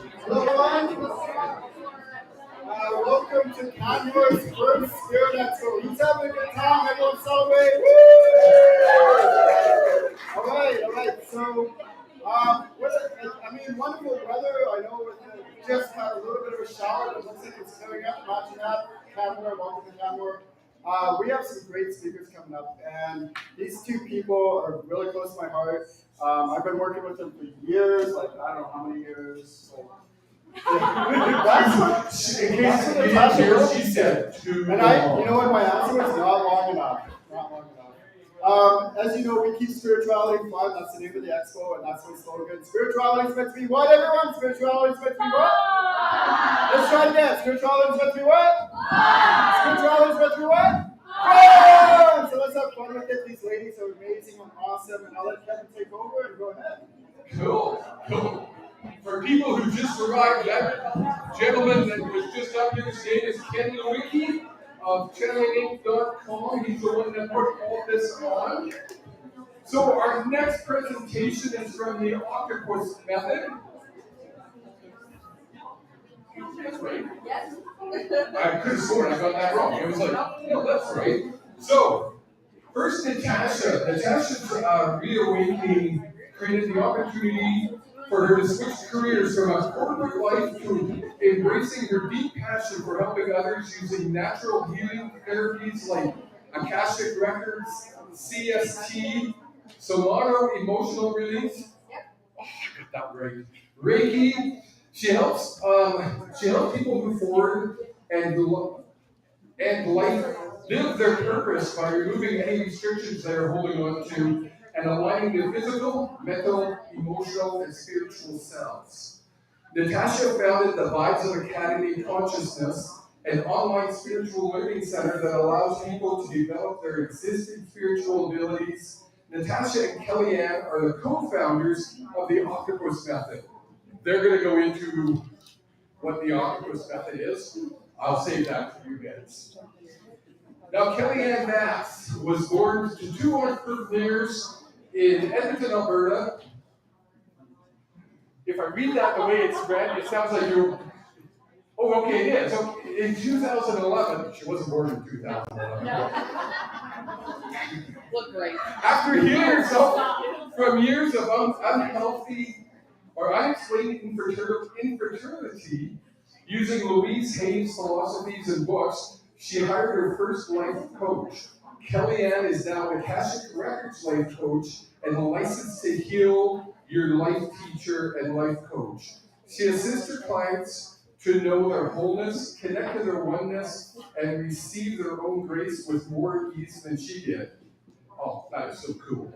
Hello, everyone. Welcome to Canmore's first Spirit Expo. He's having a good time. Everyone celebrate. Woo! All right. So, wonderful weather. I know we just had a little bit of a shower, but it looks like it's clearing up. Imagine that. Canmore, welcome to Canmore. We have some great speakers coming up, and these two people are really close to my heart. I've been working with them for years, like I don't know how many years. That's what she said. And you know what my answer was? Not long enough. As you know, we keep spirituality fun. That's the name of the expo, and that's my slogan. Spirituality is meant to be what, everyone? Spirituality is meant to be what? Let's try it again. Spirituality is meant to be what? Spirituality is meant to be what? Fun! So let's have fun with it. These ladies are amazing and awesome, and I'll let Kevin take over and go ahead. Cool. For people who just arrived, that gentleman that was just up here, his name is Ken Lewicki of channelinginc.com. He's the one that put all this on. So our next presentation is from the Octopus method. That's right. Yes. I could have sworn I got that wrong. I was like, no, that's right. So, first Natasha. Natasha's reawakening created the opportunity for her to switch careers from a corporate life to embracing her deep passion for helping others using natural healing therapies like Akashic Records, CST, Somato emotional release. Oh, I got that right. Reiki. She helps people move forward and live their purpose by removing any restrictions they are holding on to and aligning their physical, mental, emotional, and spiritual selves. Natasha founded the Vibes of Academy Consciousness, an online spiritual learning center that allows people to develop their existing spiritual abilities. Natasha and Kellyanne are the co-founders of the Octopus method. They're going to go into what the Octopus method is. I'll save that for you guys. Now, Kellyanne Vass was born to two entrepreneurs in Edmonton, Alberta. If I read that the way it's read, it sounds like you're... Oh, okay, it is. Okay. In 2011, she wasn't born in 2011. No. Look great. After years of unhealthy or unexplained infertility, using Louise Hay's philosophies and books, she hired her first life coach. Kellyanne is now a Akashic Records life coach and a licensed to heal your life teacher and life coach. She assists her clients to know their wholeness, connect to their oneness, and receive their own grace with more ease than she did. Oh, that is so cool.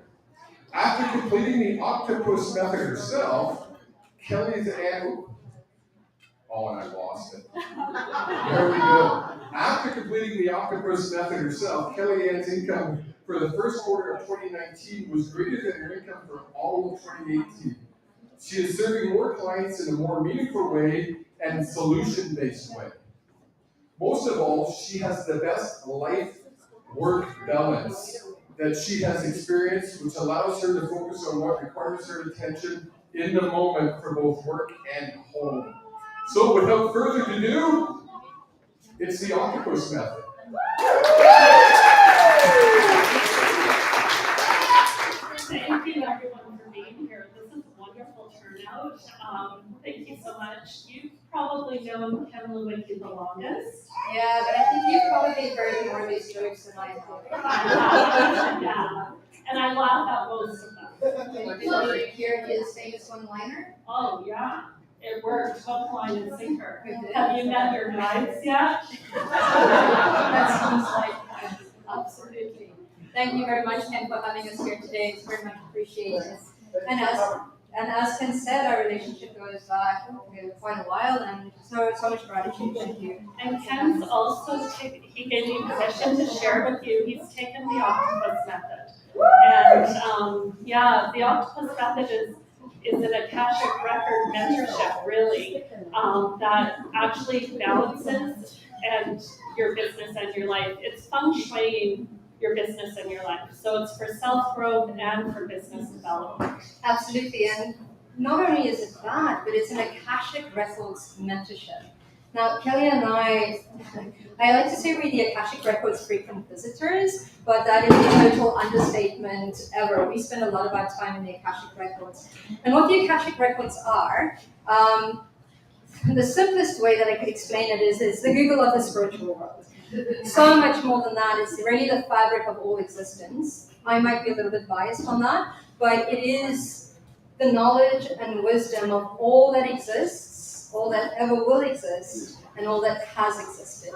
After completing the Octopus method herself, and I lost it. There we go. After completing the Octopus method herself, Kellyanne's income for the first quarter of 2019 was greater than her income for all of 2018. She is serving more clients in a more meaningful way and solution-based way. Most of all, she has the best life-work balance that she has experienced, which allows her to focus on what requires her attention in the moment for both work and home. So without further ado, it's the Octopus method. Thank you everyone for being here. This is a wonderful turnout. Thank you so much. You've probably known Ken Lewicki the longest. Yeah, but I think you've probably heard more of these jokes than I have. Yeah, and I laugh at most of them. Did you hear his famous one-liner? Oh yeah, it worked. Hook, line, and sinker. Have you met your guides yet? That sounds like absolutely. Thank you very much, Ken, for having us here today. It's very much appreciated. And as Ken said, our relationship goes back quite a while, and so much gratitude. Thank you. And Ken's also he gave me permission to share with you. He's taken the Octopus method, and the Octopus method is an Akashic record mentorship, really, that actually balances and your business and your life. It's feng shuiing your business and your life. So it's for self-growth and for business development. Absolutely, and not only is it that, but it's an Akashic Records mentorship. Now, Kelly and I like to say we're the Akashic Records frequent visitors, but that is a total understatement ever. We spend a lot of our time in the Akashic Records. And what the Akashic Records are, the simplest way that I could explain it is the Google of the spiritual world. So much more than that. It's really the fabric of all existence. I might be a little bit biased on that, but it is the knowledge and wisdom of all that exists, all that ever will exist, and all that has existed.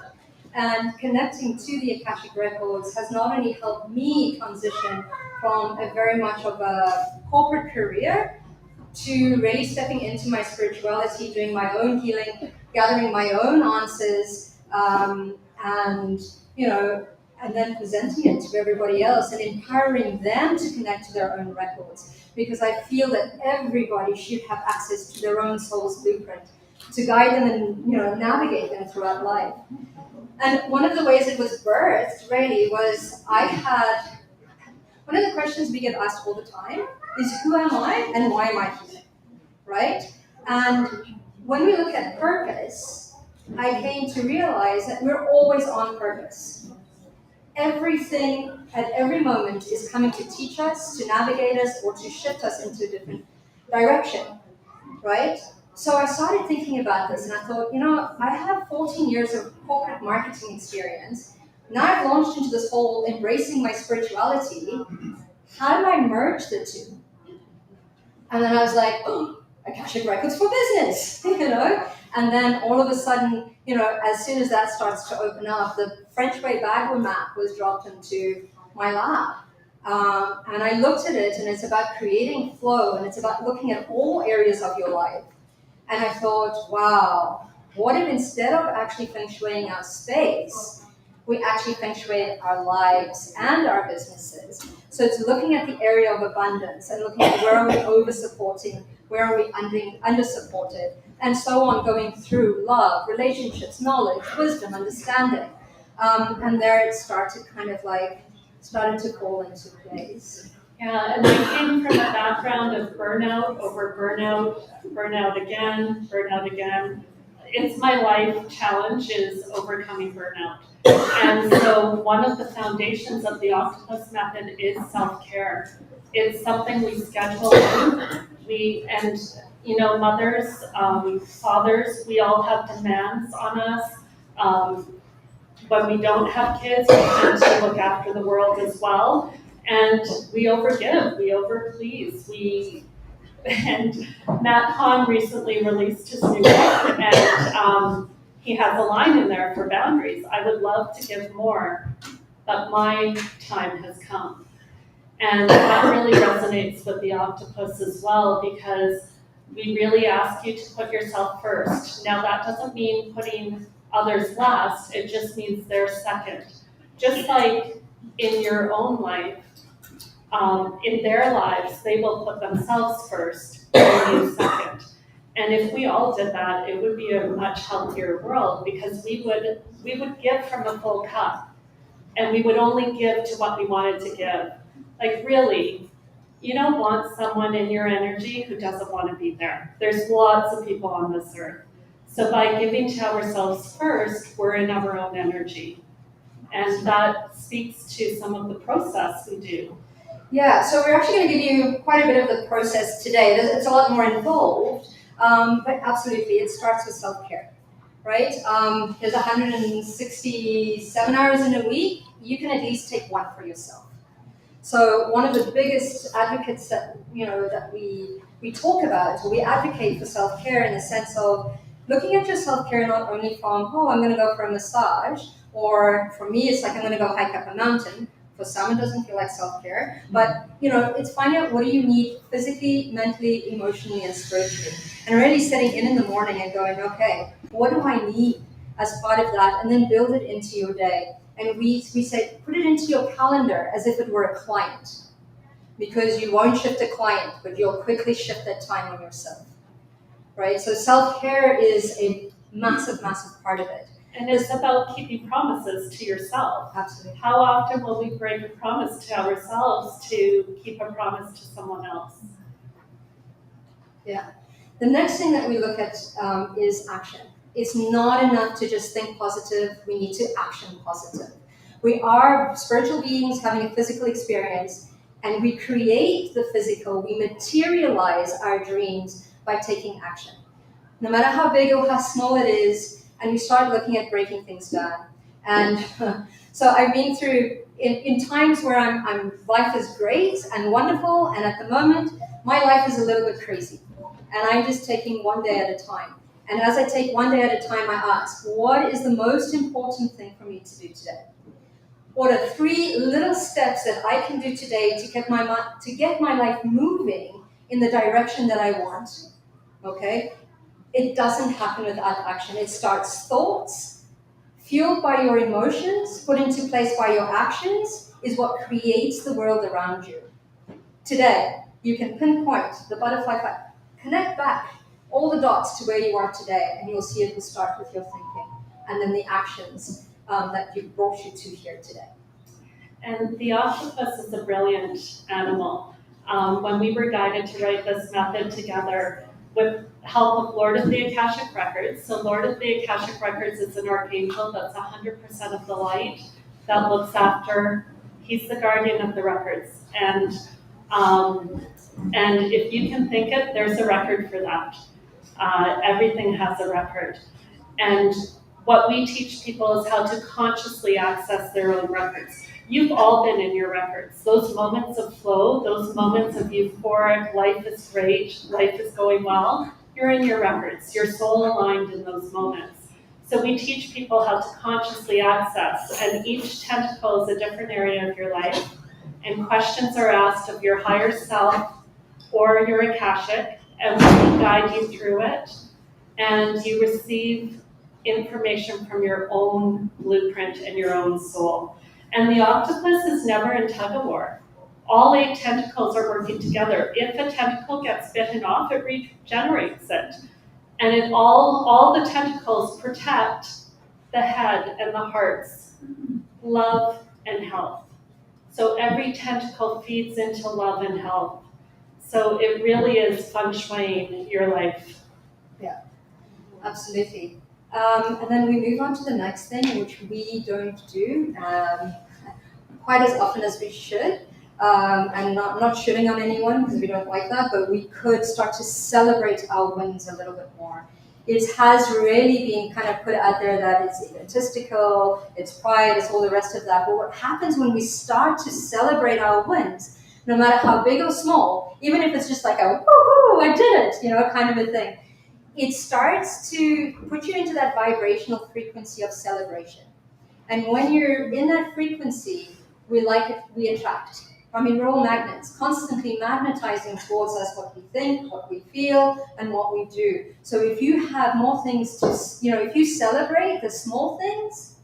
And connecting to the Akashic Records has not only helped me transition from a very much of a corporate career to really stepping into my spirituality, doing my own healing, gathering my own answers, and and then presenting it to everybody else and empowering them to connect to their own records. Because I feel that everybody should have access to their own soul's blueprint to guide them and navigate them throughout life. And one of the ways it was birthed really was one of the questions we get asked all the time is, who am I and why am I here, right? And when we look at purpose, I came to realize that we're always on purpose. Everything at every moment is coming to teach us, to navigate us, or to shift us into a different direction, right? So I started thinking about this and I thought, I have 14 years of corporate marketing experience. Now I've launched into this whole embracing my spirituality. How do I merge the two? And then I was like, Akashic Records for business, And then all of a sudden, as soon as that starts to open up, the French Way Bagua map was dropped into my lap. And I looked at it, and it's about creating flow, and it's about looking at all areas of your life. And I thought, wow, what if instead of actually feng shuiing our space, we actually feng shui our lives and our businesses? So it's looking at the area of abundance and looking at where are we over-supporting, where are we under-supported, and so on, going through love, relationships, knowledge, wisdom, understanding. And there it started to fall into place. Yeah, and I came from a background of burnout over burnout, burnout again. It's my life challenge is overcoming burnout. And so one of the foundations of the Octopus method is self-care. It's something we schedule in. Mothers, fathers, we all have demands on us. When we don't have kids, we tend to look after the world as well. And we overgive, we overplease, and Matt Hahn recently released his new book, and he has a line in there for boundaries. I would love to give more, but my time has come. And that really resonates with the Octopus as well, because we really ask you to put yourself first. Now that doesn't mean putting others last, it just means they're second. Just like in your own life, in their lives, they will put themselves first and you second. And if we all did that, it would be a much healthier world, because we would give from a full cup, and we would only give to what we wanted to give. Like really, you don't want someone in your energy who doesn't want to be there. There's lots of people on this earth. So by giving to ourselves first, we're in our own energy. And that speaks to some of the process we do. Yeah, so we're actually going to give you quite a bit of the process today. It's a lot more involved, but absolutely, it starts with self-care, right? There's 167 hours in a week. You can at least take one for yourself. So one of the biggest advocates that we talk about, or we advocate for self-care in the sense of looking at your self-care not only from, I'm going to go for a massage, or for me, it's like I'm going to go hike up a mountain. For some, it doesn't feel like self-care, but it's finding out what do you need physically, mentally, emotionally, and spiritually, and really setting in the morning and going, okay, what do I need as part of that, and then build it into your day. And we say, put it into your calendar as if it were a client, because you won't shift a client, but you'll quickly shift that time on yourself, right? So self-care is a massive, massive part of it. And it's about keeping promises to yourself. Absolutely. How often will we break a promise to ourselves to keep a promise to someone else? The next thing that we look at is action. It's not enough to just think positive, we need to action positive. We are spiritual beings having a physical experience, and we create the physical, we materialize our dreams by taking action. No matter how big or how small it is, and we start looking at breaking things down. And so I've been through, in times where life is great and wonderful, and at the moment, my life is a little bit crazy. And I'm just taking one day at a time. And as I take one day at a time, I ask, what is the most important thing for me to do today? What are 3 little steps that I can do today to get my life moving in the direction that I want? Okay? It doesn't happen without action. It starts thoughts, fueled by your emotions, put into place by your actions, is what creates the world around you. Today, you can pinpoint the butterfly effect. Connect back all the dots to where you are today, and you'll see it will start with your thinking, and then the actions that brought you to here today. And the octopus is a brilliant animal. When we were guided to write this method together with help of Lord of the Akashic Records, so Lord of the Akashic Records is an archangel that's 100% of the light that looks after, he's the guardian of the records. And if you can think it, there's a record for that. Everything has a record. And what we teach people is how to consciously access their own records. You've all been in your records. Those moments of flow, those moments of euphoric, life is great, life is going well, you're in your records. Your soul aligned in those moments. So we teach people how to consciously access, and each tentacle is a different area of your life, and questions are asked of your higher self or your Akashic, and we guide you through it, and you receive information from your own blueprint and your own soul. And the octopus is never in tug-of-war. All 8 tentacles are working together. If a tentacle gets bitten off, it regenerates it. And all the tentacles protect the head and the heart's love and health. So every tentacle feeds into love and health. So it really is feng shuiing your life. Yeah, absolutely. And then we move on to the next thing, which we don't do quite as often as we should. And not shitting on anyone because we don't like that, but we could start to celebrate our wins a little bit more. It has really been kind of put out there that it's egotistical, it's pride, it's all the rest of that. But what happens when we start to celebrate our wins, no matter how big or small, even if it's just like a woohoo, I did it, kind of a thing, it starts to put you into that vibrational frequency of celebration. And when you're in that frequency, we like it, we attract. I mean, we're all magnets, constantly magnetizing towards us what we think, what we feel, and what we do. So if you have more things to, if you celebrate the small things,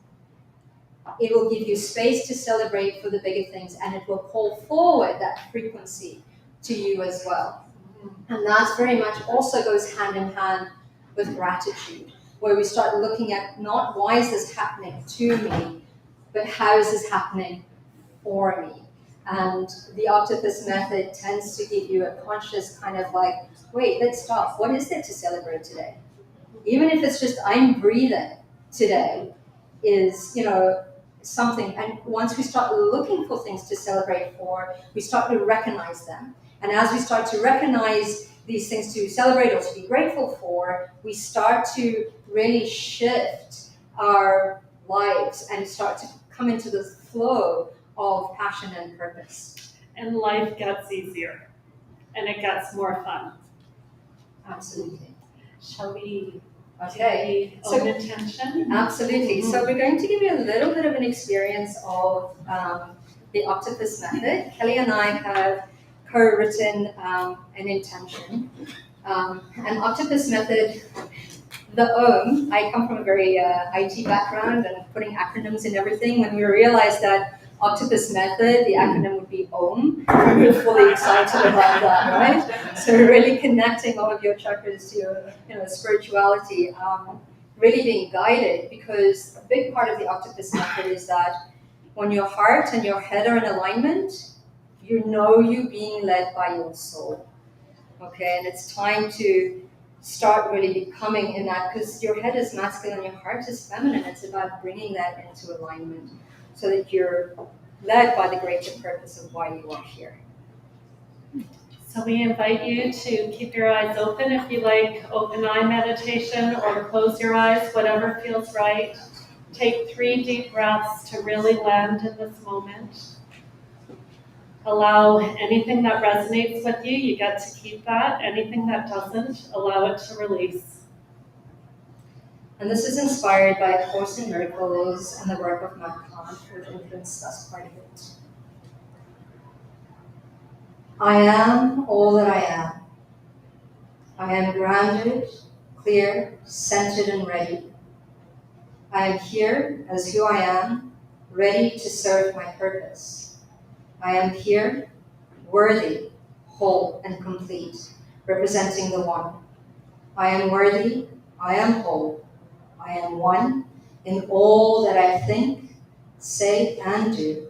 it will give you space to celebrate for the bigger things, and it will call forward that frequency to you as well. And that very much also goes hand in hand with gratitude, where we start looking at not why is this happening to me, but how is this happening for me. And the octopus method tends to give you a conscious kind of like, wait, let's stop. What is there to celebrate today? Even if it's just I'm breathing today is, something. And once we start looking for things to celebrate for, we start to recognize them. And as we start to recognize these things to celebrate or to be grateful for, we start to really shift our lives and start to come into the flow of passion and purpose. And life gets easier, and it gets more fun. Absolutely. Shall we Okay. own intention? Absolutely. So we're going to give you a little bit of an experience of the octopus method. Kelly and I have co-written an intention. An octopus method, the OM, I come from a very IT background and putting acronyms in everything. When we realized that octopus method, the acronym would be OM, we were fully excited about that, right? So really connecting all of your chakras to your spirituality, really being guided, because a big part of the octopus method is that when your heart and your head are in alignment, you know you being led by your soul. okay? And it's time to start really becoming in that, because your head is masculine, your heart is feminine. It's about bringing that into alignment so that you're led by the greater purpose of why you are here. So we invite you to keep your eyes open if you like open eye meditation, or close your eyes, whatever feels right. Take 3 deep breaths to really land in this moment. Allow anything that resonates with you, you get to keep that. Anything that doesn't, allow it to release. And this is inspired by A Course in Miracles and the work of Mott, which influenced us quite a bit. I am all that I am. I am grounded, clear, centered, and ready. I am here as who I am, ready to serve my purpose. I am here, worthy, whole, and complete, representing the One. I am worthy, I am whole, I am one in all that I think, say, and do.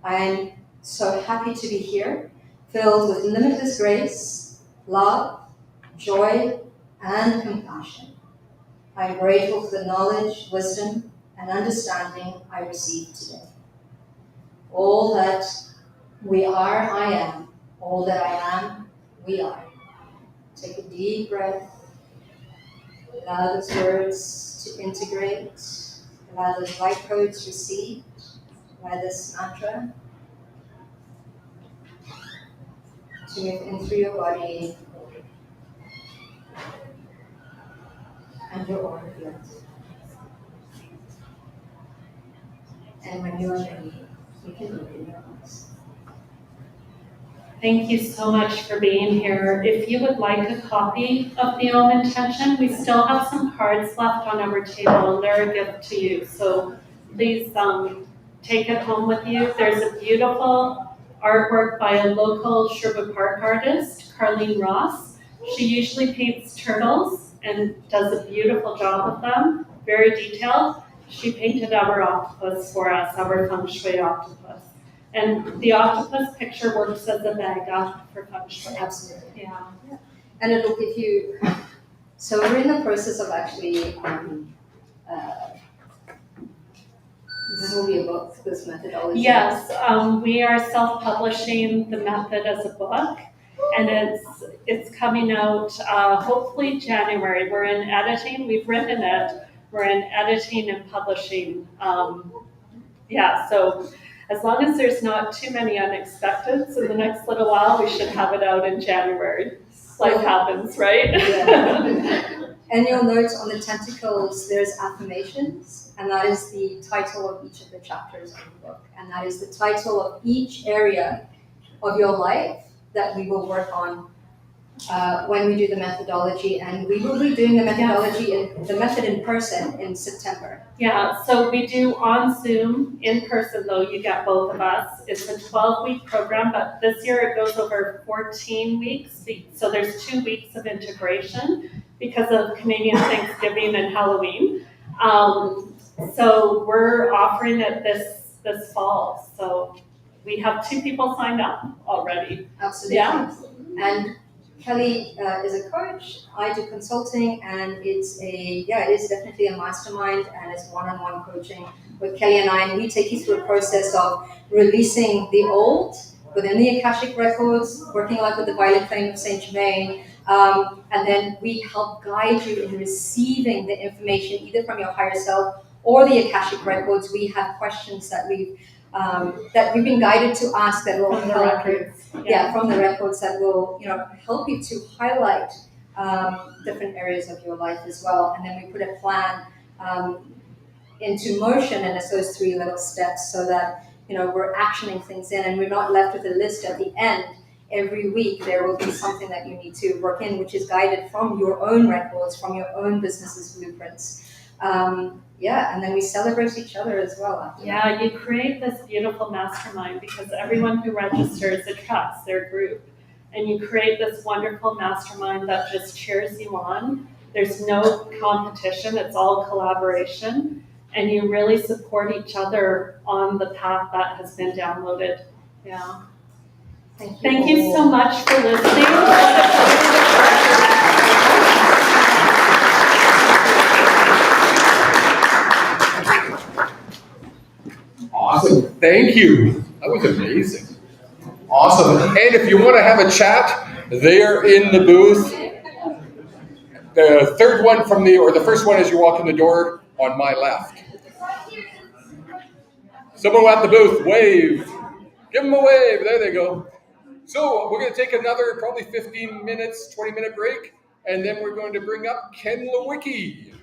I am so happy to be here, filled with limitless grace, love, joy, and compassion. I am grateful for the knowledge, wisdom, and understanding I received today. All that we are, I am. All that I am, we are. Take a deep breath. Allow those words to integrate. Allow those light codes received by this mantra to move in through your body and your aura field. And when you are ready, you can open your eyes. Thank you so much for being here. If you would like a copy of the Om Intention, we still have some cards left on our table, and they're a gift to you. So please take it home with you. There's a beautiful artwork by a local Sherwood Park artist, Carlene Ross. She usually paints turtles and does a beautiful job of them, very detailed. She painted our octopus for us, our feng shui octopus. And the octopus picture works as a bag for feng shui. Absolutely. Yeah. And it'll give you, so we're in the process of actually, this will be a book, this methodology. Yes, we are self-publishing the method as a book, and it's coming out hopefully January. We're in editing, we've written it, we're in editing and publishing. So as long as there's not too many unexpecteds in the next little while, we should have it out in January. Life happens, right? Yeah. And you'll note on the tentacles, there's affirmations, and that is the title of each of the chapters of the book. And that is the title of each area of your life that we will work on when we do the methodology. And we will be doing the methodology, the method in person in September. Yeah, so we do on Zoom. In person though, you get both of us. It's a 12-week program, but this year it goes over 14 weeks. So there's 2 weeks of integration because of Canadian Thanksgiving and Halloween. So we're offering it this fall. So we have 2 people signed up already. Absolutely. Yeah. And Kelly is a coach, I do consulting, and it is definitely a mastermind, and it's one-on-one coaching with Kelly and I, and we take you through a process of releasing the old within the Akashic Records, working like with the Violet Flame of Saint Germain, and then we help guide you in receiving the information either from your higher self or the Akashic Records. We have questions that we've been guided to ask that will From the help you. records. From the records that will, help you to highlight different areas of your life as well. And then we put a plan into motion, and it's those 3 little steps so that, we're actioning things in, and we're not left with a list at the end. Every week there will be something that you need to work in, which is guided from your own records, from your own business's blueprints. And then we celebrate each other as well after that. You create this beautiful mastermind because everyone who registers attracts their group. And you create this wonderful mastermind that just cheers you on. There's no competition, it's all collaboration. And you really support each other on the path that has been downloaded. Yeah. Thank you so much for listening. Awesome. Thank you. That was amazing. Awesome. And if you want to have a chat, they're in the booth. The third one the first one as you walk in the door on my left. Someone at the booth, wave. Give them a wave. There they go. So we're going to take another probably 15 minutes, 20-minute break, and then we're going to bring up Ken Lewicki.